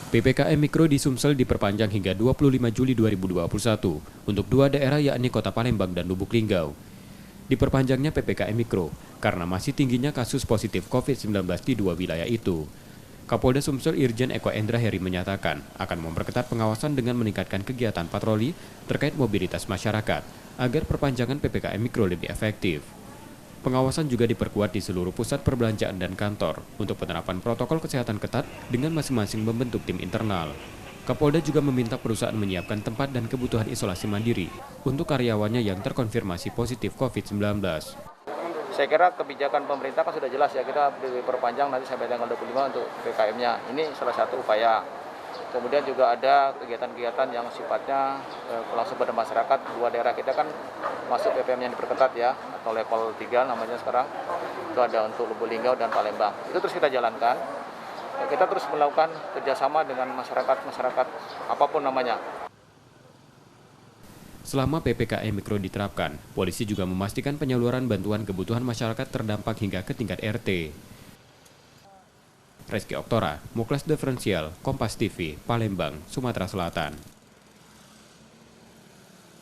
PPKM Mikro di Sumsel diperpanjang hingga 25 Juli 2021 untuk dua daerah yakni Kota Palembang dan Lubuk Linggau. Diperpanjangnya PPKM Mikro karena masih tingginya kasus positif COVID-19 di dua wilayah itu. Kapolda Sumsel Irjen Eko Endra Heri menyatakan akan memperketat pengawasan dengan meningkatkan kegiatan patroli terkait mobilitas masyarakat agar perpanjangan PPKM Mikro lebih efektif. Pengawasan juga diperkuat di seluruh pusat perbelanjaan dan kantor untuk penerapan protokol kesehatan ketat dengan masing-masing membentuk tim internal. Kapolda juga meminta perusahaan menyiapkan tempat dan kebutuhan isolasi mandiri untuk karyawannya yang terkonfirmasi positif COVID-19. Saya kira kebijakan pemerintah kan sudah jelas ya, kita diperpanjang nanti sampai tanggal 25 untuk PPKM-nya. Ini salah satu upaya. Kemudian juga ada kegiatan-kegiatan yang sifatnya langsung pada masyarakat. Dua daerah kita kan masuk PPKM yang diperketat ya, atau level 3 namanya sekarang. Itu ada untuk Lubuk Linggau dan Palembang. Itu terus kita jalankan. Kita terus melakukan kerjasama dengan masyarakat apapun namanya. Selama PPKM Mikro diterapkan, polisi juga memastikan penyaluran bantuan kebutuhan masyarakat terdampak hingga ke tingkat RT. Reski Oktora, Muklas Diferensial, Kompas TV, Palembang, Sumatera Selatan.